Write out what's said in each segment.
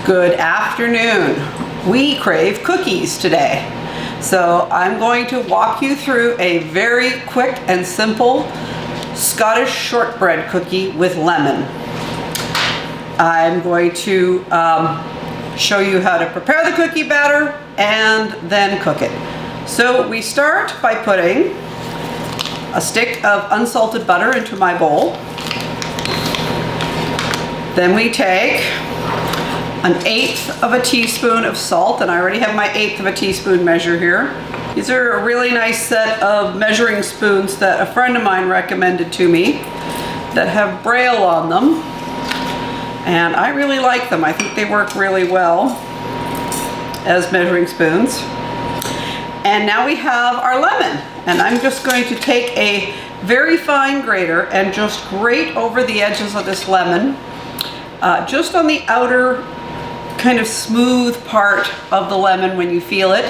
Good afternoon. We crave cookies today. So I'm going to walk you through a very quick and simple Scottish shortbread cookie with lemon. I'm going to show you how to prepare the cookie batter and then cook it. So we start by putting a stick of unsalted butter into my bowl. Then we take 1/8 of a teaspoon of salt, and I already have my 1/8 of a teaspoon measure here. These are a really nice set of measuring spoons that a friend of mine recommended to me that have braille on them, and I really like them. I think they work really well as measuring spoons. And now we have our lemon, and I'm just going to take a very fine grater and just grate over the edges of this lemon, just on the outer kind of smooth part of the lemon when you feel it.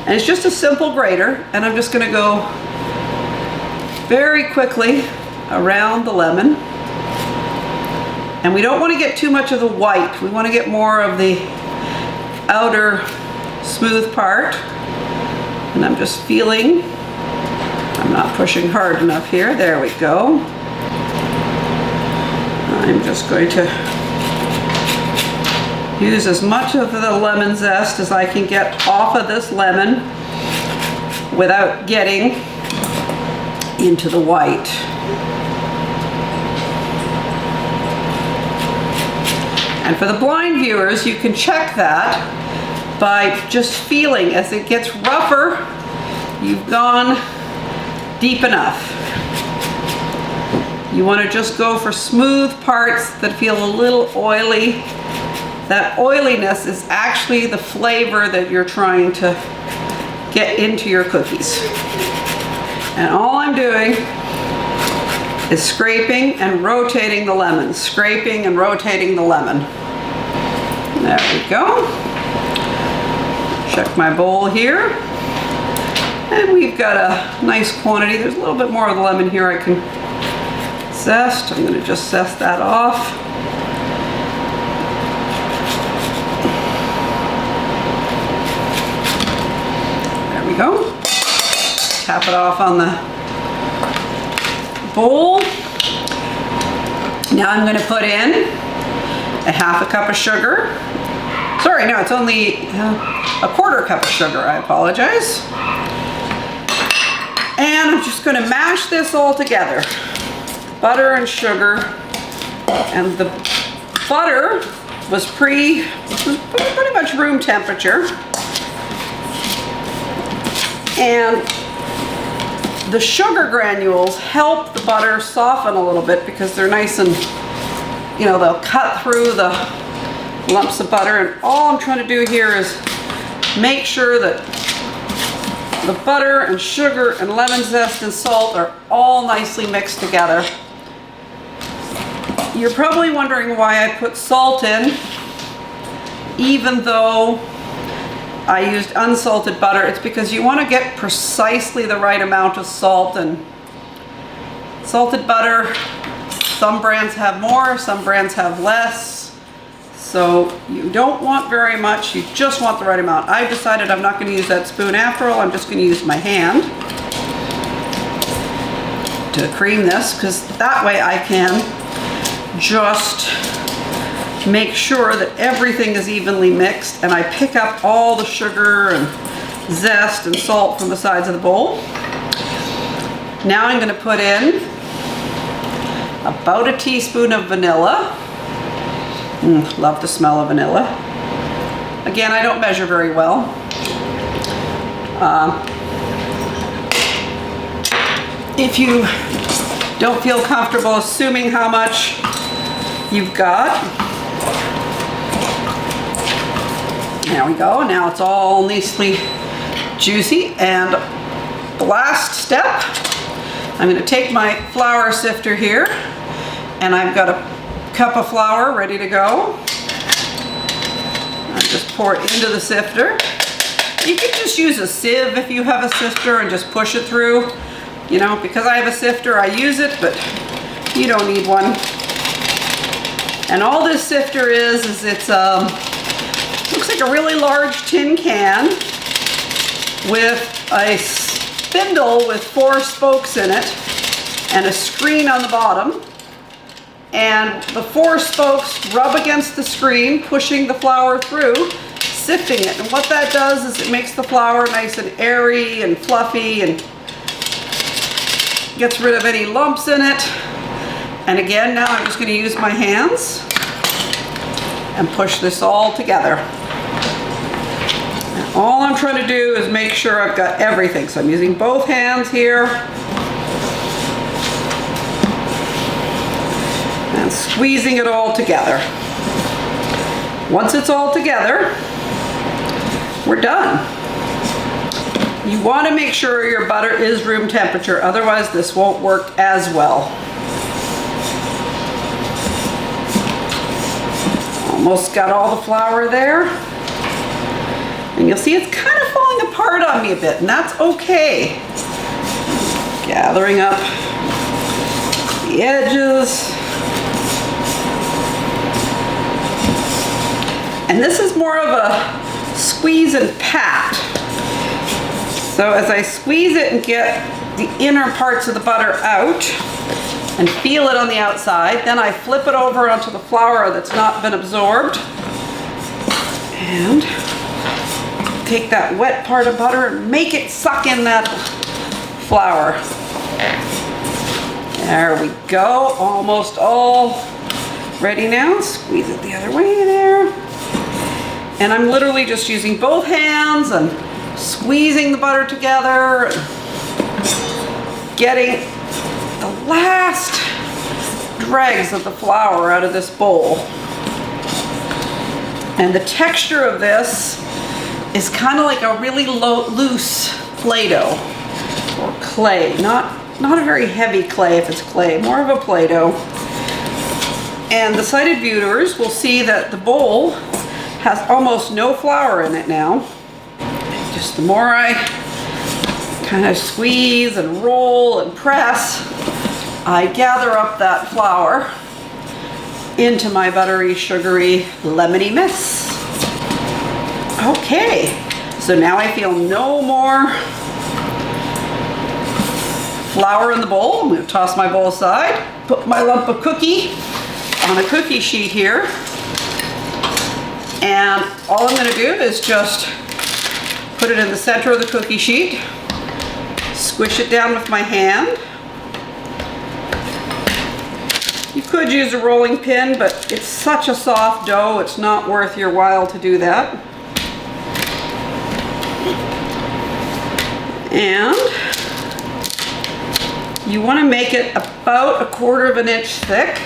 And it's just a simple grater, and I'm just going to go very quickly around the lemon. And we don't want to get too much of the white. We want to get more of the outer smooth part. And I'm just feeling, I'm not pushing hard enough here. There we go. I'm just going to use as much of the lemon zest as I can get off of this lemon without getting into the white. And for the blind viewers, you can check that by just feeling as it gets rougher, you've gone deep enough. You want to just go for smooth parts that feel a little oily. That oiliness is actually the flavor that you're trying to get into your cookies. And all I'm doing is scraping and rotating the lemon, scraping and rotating the lemon. There we go. Check my bowl here. And we've got a nice quantity. There's a little bit more of the lemon here I can zest. I'm going to just zest that off. There we go. Tap it off on the bowl. Now I'm going to put in a 1/2 cup of sugar. Sorry, no, it's only a 1/4 cup of sugar. I apologize. And I'm just going to mash this all together. Butter and sugar. And the butter was pretty much room temperature. And the sugar granules help the butter soften a little bit because they're nice and, you know, they'll cut through the lumps of butter. And all I'm trying to do here is make sure that the butter and sugar and lemon zest and salt are all nicely mixed together. You're probably wondering why I put salt in, even though I used unsalted butter. It's because you want to get precisely the right amount of salt. And salted butter, some brands have more, some brands have less. So you don't want very much, you just want the right amount. I decided I'm not going to use that spoon after all. I'm just going to use my hand to cream this, because that way I can just make sure that everything is evenly mixed and I pick up all the sugar and zest and salt from the sides of the bowl. Now I'm going to put in about a teaspoon of vanilla. Love the smell of vanilla. Again, I don't measure very well. If you don't feel comfortable assuming how much you've got, there we go. Now it's all nicely juicy. And the last step, I'm going to take my flour sifter here, and I've got a cup of flour ready to go. I just pour it into the sifter. You can just use a sieve if you have a sifter and just push it through. You know, because I have a sifter, I use it, but you don't need one. And all this sifter is it's looks like a really large tin can with a spindle with 4 spokes in it and a screen on the bottom. And the 4 spokes rub against the screen, pushing the flour through, sifting it. And what that does is it makes the flour nice and airy and fluffy and gets rid of any lumps in it. And again, now I'm just going to use my hands and push this all together. And all I'm trying to do is make sure I've got everything. So I'm using both hands here and squeezing it all together. Once it's all together, we're done. You want to make sure your butter is room temperature, otherwise this won't work as well. Almost got all the flour there. And you'll see it's kind of falling apart on me a bit, and that's okay. Gathering up the edges. And this is more of a squeeze and pat. So as I squeeze it and get the inner parts of the butter out and feel it on the outside, then I flip it over onto the flour that's not been absorbed and take that wet part of butter and make it suck in that flour. There we go, almost all ready now. Squeeze it the other way there. And I'm literally just using both hands and squeezing the butter together, getting the last dregs of the flour out of this bowl. And the texture of this is kind of like a really loose Play-Doh or clay. Not a very heavy clay if it's clay, more of a Play-Doh. And the sighted viewers will see that the bowl has almost no flour in it now. Just the more I kind of squeeze and roll and press, I gather up that flour into my buttery, sugary, lemony mix. Okay, so now I feel no more flour in the bowl. I'm going to toss my bowl aside, put my lump of cookie on a cookie sheet here, and all I'm going to do is just put it in the center of the cookie sheet, squish it down with my hand. You could use a rolling pin, but it's such a soft dough, it's not worth your while to do that. And you want to make it about 1/4 of an inch thick.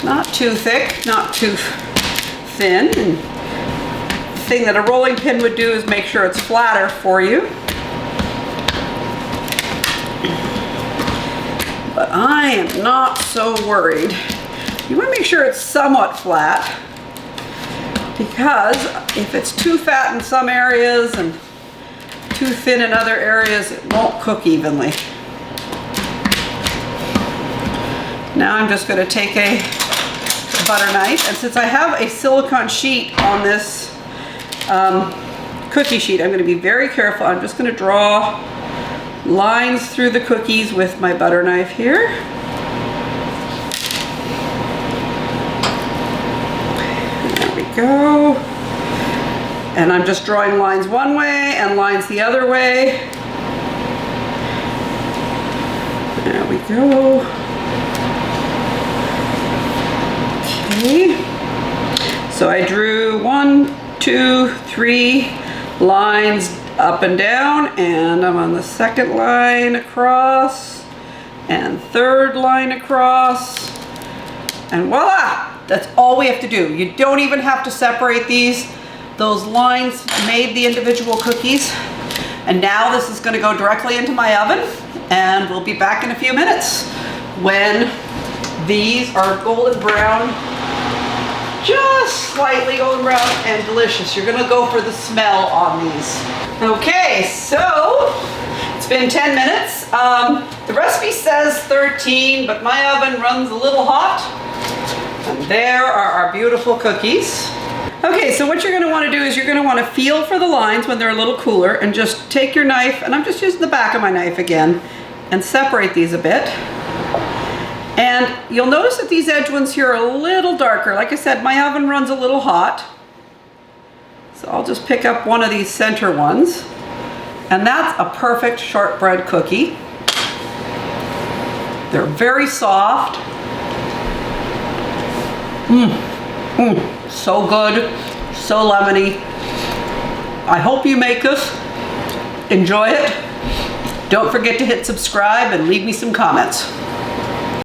Not too thick, not too thin. And the thing that a rolling pin would do is make sure it's flatter for you. But I am not so worried. You want to make sure it's somewhat flat, because if it's too fat in some areas and too thin in other areas, it won't cook evenly. Now I'm just going to take a butter knife, and since I have a silicone sheet on this cookie sheet, I'm going to be very careful. I'm just going to draw lines through the cookies with my butter knife here. There we go. And I'm just drawing lines one way and lines the other way. There we go. Okay. So I drew 1, 2, 3 lines up and down, and I'm on the second line across and third line across, and voila! That's all we have to do. You don't even have to separate these. Those lines made the individual cookies. And now this is going to go directly into my oven, and we'll be back in a few minutes when these are golden brown, just slightly golden brown and delicious. You're going to go for the smell on these. Okay, so it's been 10 minutes. The recipe says 13, but my oven runs a little hot. And there are our beautiful cookies. Okay, so what you're gonna wanna do is you're gonna wanna feel for the lines when they're a little cooler and just take your knife, and I'm just using the back of my knife again, and separate these a bit. And you'll notice that these edge ones here are a little darker. Like I said, my oven runs a little hot. So I'll just pick up one of these center ones. And that's a perfect shortbread cookie. They're very soft. So good, so lemony. I hope you make this. Enjoy it. Don't forget to hit subscribe and leave me some comments.